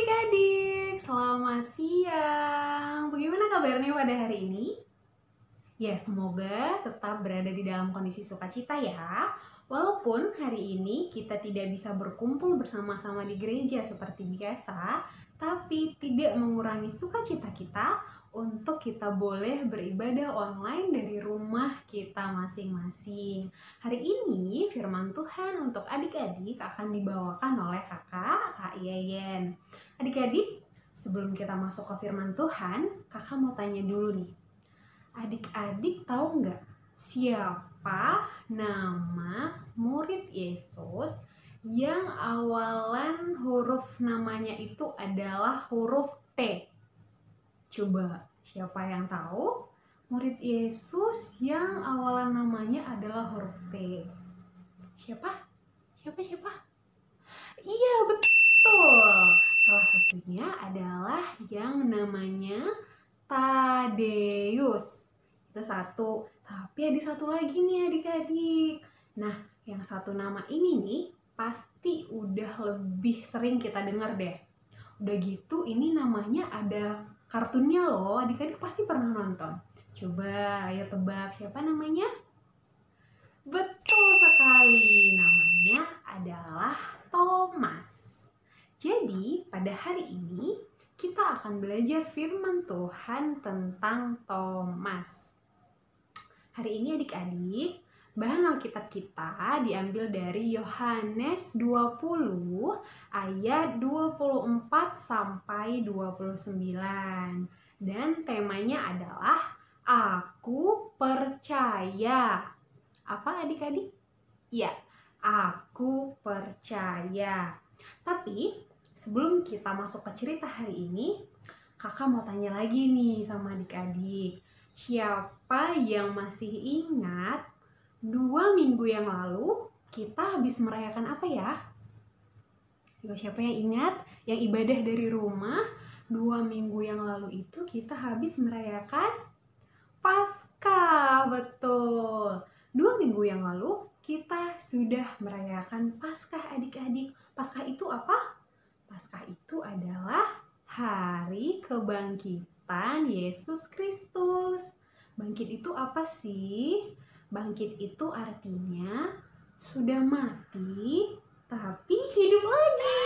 adik-adik, selamat siang. Bagaimana kabarnya pada hari ini? Ya, semoga tetap berada di dalam kondisi sukacita ya. Walaupun hari ini kita tidak bisa berkumpul bersama-sama di gereja seperti biasa, tapi tidak mengurangi sukacita kita untuk kita boleh beribadah online dari rumah kita masing-masing. Hari ini firman Tuhan untuk adik-adik akan dibawakan oleh Kak Yeyen. Adik-adik, sebelum kita masuk ke firman Tuhan, Kakak mau tanya dulu nih. Adik-adik tahu nggak siapa nama murid Yesus yang awalan huruf namanya itu adalah huruf T? Coba, siapa yang tahu? Murid Yesus yang awalan namanya adalah huruf T. Siapa? Siapa? Iya, betul. Salah satunya adalah yang namanya Tadeus. Itu satu. Tapi ada satu lagi nih adik-adik. Nah, yang satu nama ini nih pasti udah lebih sering kita dengar deh. Udah gitu ini namanya ada kartunnya loh. Adik-adik pasti pernah nonton. Coba ayo tebak siapa namanya? Betul sekali. Namanya adalah Thomas. Jadi, pada hari ini kita akan belajar firman Tuhan tentang Thomas. Hari ini adik-adik, bahan Alkitab kita diambil dari Yohanes 20 ayat 24 sampai 29. Dan temanya adalah Aku percaya. Apa adik-adik? Ya, aku percaya. Tapi sebelum kita masuk ke cerita hari ini, kakak mau tanya lagi nih sama adik-adik. Siapa yang masih ingat 2 minggu yang lalu kita habis merayakan apa ya? Siapa yang ingat yang ibadah dari rumah 2 minggu yang lalu itu kita habis merayakan Paskah, betul. 2 minggu yang lalu kita sudah merayakan Paskah adik-adik. Paskah itu apa? Paskah itu adalah hari kebangkitan Yesus Kristus. Bangkit itu apa sih? Bangkit itu artinya sudah mati tapi hidup lagi.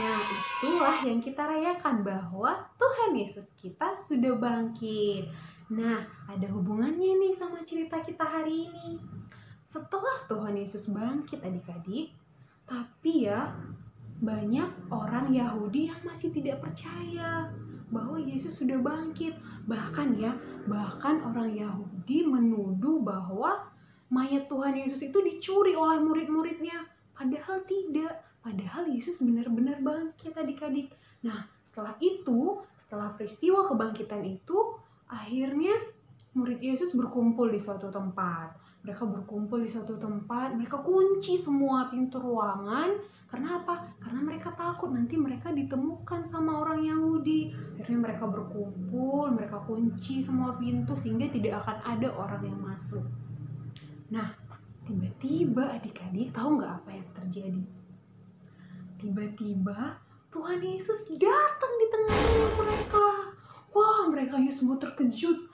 Nah, itulah yang kita rayakan bahwa Tuhan Yesus kita sudah bangkit. Nah, ada hubungannya nih sama cerita kita hari ini. Setelah Tuhan Yesus bangkit adik-adik, tapi ya banyak orang Yahudi yang masih tidak percaya bahwa Yesus sudah bangkit. Bahkan orang Yahudi menuduh bahwa mayat Tuhan Yesus itu dicuri oleh murid-muridnya. Padahal tidak. Padahal Yesus benar-benar bangkit adik-adik. Nah, setelah peristiwa kebangkitan itu, akhirnya murid Yesus berkumpul di suatu tempat. Mereka berkumpul di suatu tempat, mereka kunci semua pintu ruangan. Karena apa? Karena mereka takut nanti mereka ditemukan sama orang Yahudi. Akhirnya mereka berkumpul, mereka kunci semua pintu sehingga tidak akan ada orang yang masuk. Nah, tiba-tiba adik-adik tahu nggak apa yang terjadi? Tiba-tiba Tuhan Yesus datang di tengah-tengah mereka. Wah, mereka semua terkejut.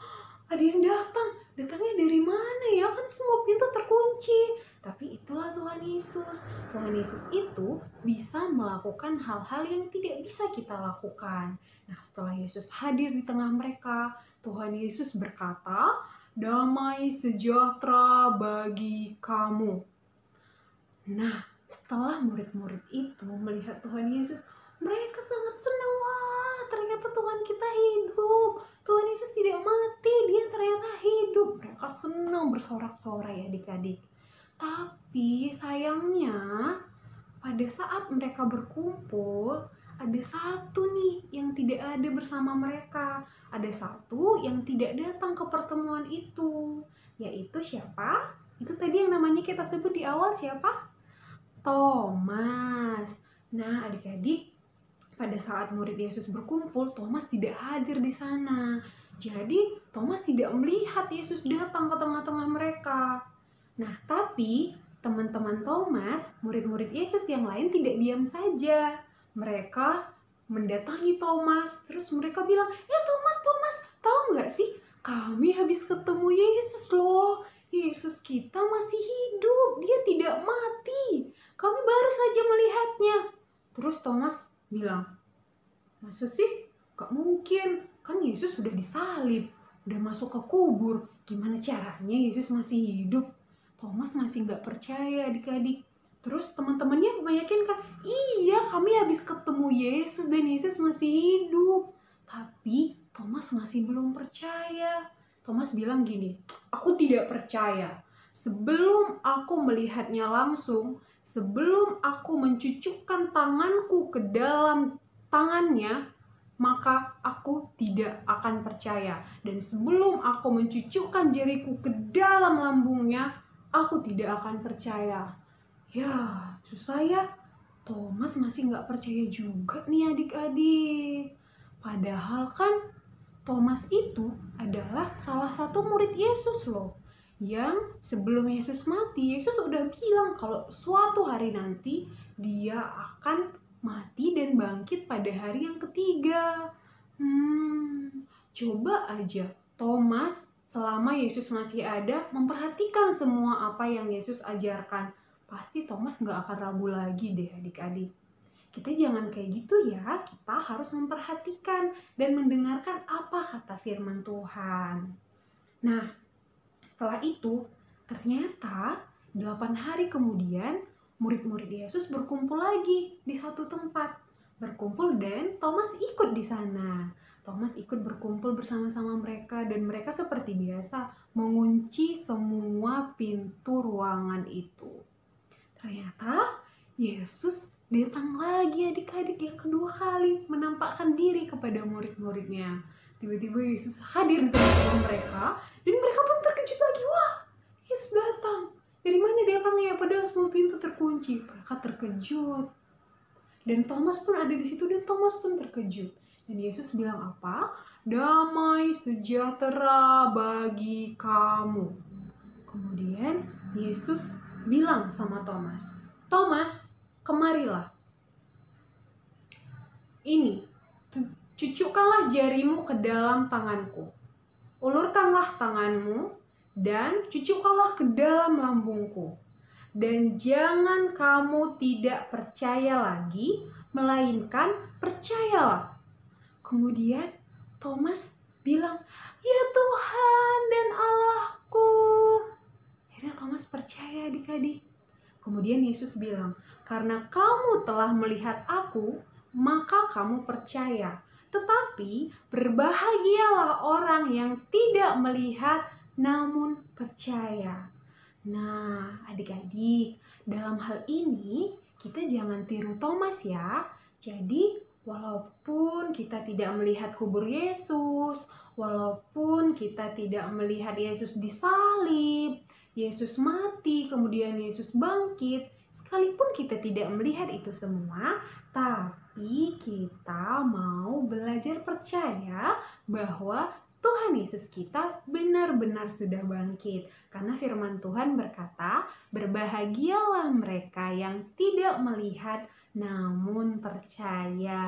Ada yang datang. Datangnya dari mana ya? Kan semua pintu terkunci. Tapi itulah Tuhan Yesus. Tuhan Yesus itu bisa melakukan hal-hal yang tidak bisa kita lakukan. Nah, setelah Yesus hadir di tengah mereka, Tuhan Yesus berkata, "Damai sejahtera bagi kamu." Nah, setelah murid-murid itu melihat Tuhan Yesus, mereka sangat senang. Wah, ternyata Tuhan kita hidup. Tuhan Yesus tidak mati, dia ternyata hidup. Mereka senang bersorak-sorai adik-adik. Tapi sayangnya pada saat mereka berkumpul, ada satu nih yang tidak ada bersama mereka. Ada satu yang tidak datang ke pertemuan itu. Yaitu siapa? Itu tadi yang namanya kita sebut di awal siapa? Thomas. Nah, adik-adik, pada saat murid Yesus berkumpul, Thomas tidak hadir di sana. Jadi, Thomas tidak melihat Yesus datang ke tengah-tengah mereka. Nah, tapi teman-teman Thomas, murid-murid Yesus yang lain tidak diam saja. Mereka mendatangi Thomas. Terus mereka bilang, Thomas, tahu nggak sih? Kami habis ketemu Yesus loh. Yesus kita masih hidup, dia tidak mati. Kami baru saja melihatnya. Terus Thomas bilang, masa sih? Gak mungkin, kan Yesus sudah disalib, udah masuk ke kubur. Gimana caranya Yesus masih hidup? Thomas masih gak percaya adik-adik. Terus teman-temannya meyakinkan, iya kami habis ketemu Yesus dan Yesus masih hidup. Tapi Thomas masih belum percaya. Thomas bilang gini, aku tidak percaya. Sebelum aku melihatnya langsung, sebelum aku mencucukkan tanganku ke dalam tangannya, maka aku tidak akan percaya. Dan sebelum aku mencucukkan jariku ke dalam lambungnya, aku tidak akan percaya. Ya, susah ya. Thomas masih nggak percaya juga nih adik-adik. Padahal kan Thomas itu adalah salah satu murid Yesus loh. Yang sebelum Yesus mati, Yesus udah bilang kalau suatu hari nanti dia akan mati dan bangkit pada hari yang ketiga. Coba aja Thomas selama Yesus masih ada memperhatikan semua apa yang Yesus ajarkan. Pasti Thomas nggak akan ragu lagi deh adik-adik. Kita jangan kayak gitu ya, kita harus memperhatikan dan mendengarkan apa kata firman Tuhan. Nah, setelah itu ternyata 8 hari kemudian murid-murid Yesus berkumpul lagi di satu tempat. Berkumpul dan Thomas ikut di sana. Thomas ikut berkumpul bersama-sama mereka dan mereka seperti biasa mengunci semua pintu ruangan itu. Ternyata Yesus datang lagi adik-adik yang kedua kali menampakkan diri kepada murid-muridnya. Tiba-tiba Yesus hadir di tengah-tengah mereka dan mereka pun terkejut lagi. Wah, Yesus datang. Dari mana datangnya? Padahal semua pintu terkunci. Mereka terkejut. Dan Thomas pun ada di situ dan Thomas pun terkejut. Dan Yesus bilang apa? Damai sejahtera bagi kamu. Kemudian Yesus bilang sama Thomas, Thomas, kemarilah. Ini, cucukkanlah jarimu ke dalam tanganku. Ulurkanlah tanganmu dan cucukkanlah ke dalam lambungku. Dan jangan kamu tidak percaya lagi, melainkan percayalah. Kemudian Thomas bilang, ya Tuhan dan Allahku. Akhirnya Thomas percaya adik-adik. Kemudian Yesus bilang, karena kamu telah melihat aku, maka kamu percaya. Tetapi berbahagialah orang yang tidak melihat namun percaya. Nah, adik-adik, dalam hal ini kita jangan tiru Thomas ya. Jadi, walaupun kita tidak melihat kubur Yesus, walaupun kita tidak melihat Yesus disalib, Yesus mati, kemudian Yesus bangkit, sekalipun kita tidak melihat itu semua, tapi kita mau belajar percaya bahwa Tuhan Yesus kita benar-benar sudah bangkit. Karena firman Tuhan berkata, berbahagialah mereka yang tidak melihat namun percaya.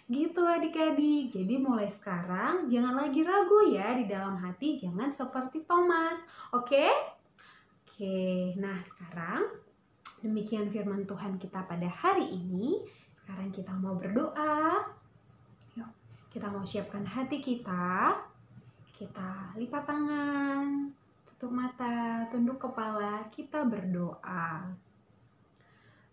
Gitu adik-adik. Jadi mulai sekarang jangan lagi ragu ya di dalam hati, jangan seperti Thomas. Oke? Oke, nah sekarang demikian firman Tuhan kita pada hari ini. Sekarang kita mau berdoa. Yuk, kita mau siapkan hati kita. Kita lipat tangan, tutup mata, tunduk kepala, kita berdoa.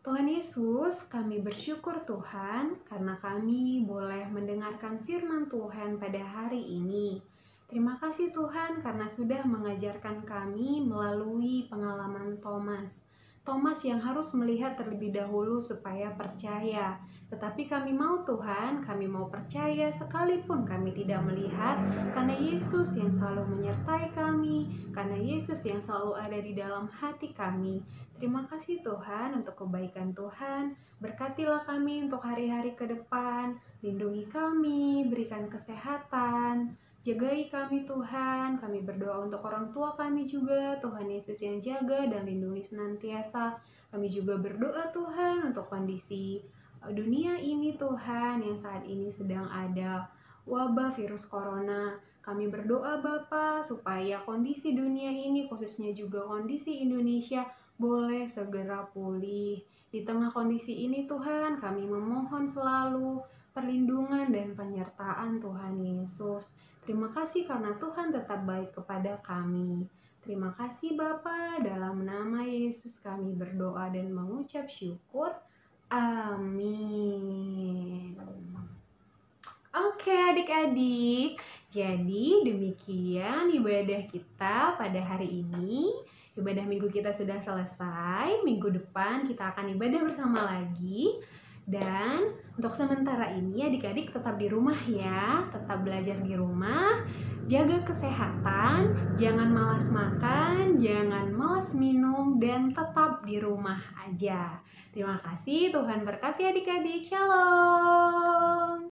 Tuhan Yesus, kami bersyukur Tuhan karena kami boleh mendengarkan firman Tuhan pada hari ini. Terima kasih Tuhan karena sudah mengajarkan kami melalui pengalaman Thomas. Thomas yang harus melihat terlebih dahulu supaya percaya. Tetapi kami mau Tuhan, kami mau percaya sekalipun kami tidak melihat, karena Yesus yang selalu menyertai kami, karena Yesus yang selalu ada di dalam hati kami. Terima kasih Tuhan untuk kebaikan Tuhan. Berkatilah kami untuk hari-hari ke depan. Lindungi kami, berikan kesehatan. Jagai kami Tuhan. Kami berdoa untuk orang tua kami juga. Tuhan Yesus yang jaga dan lindungi senantiasa. Kami juga berdoa Tuhan untuk kondisi dunia ini Tuhan yang saat ini sedang ada wabah virus corona. Kami berdoa Bapa supaya kondisi dunia ini, khususnya juga kondisi Indonesia, boleh segera pulih. Di tengah kondisi ini Tuhan, kami memohon selalu perlindungan dan penyertaan Tuhan Yesus. Terima kasih karena Tuhan tetap baik kepada kami. Terima kasih Bapa, dalam nama Yesus kami berdoa dan mengucap syukur. Amin. Oke adik-adik, jadi demikian ibadah kita pada hari ini. Ibadah minggu kita sudah selesai, minggu depan kita akan ibadah bersama lagi. Dan untuk sementara ini adik-adik tetap di rumah ya, tetap belajar di rumah, jaga kesehatan, jangan malas makan, jangan malas minum, dan tetap di rumah aja. Terima kasih, Tuhan berkati adik-adik, shalom.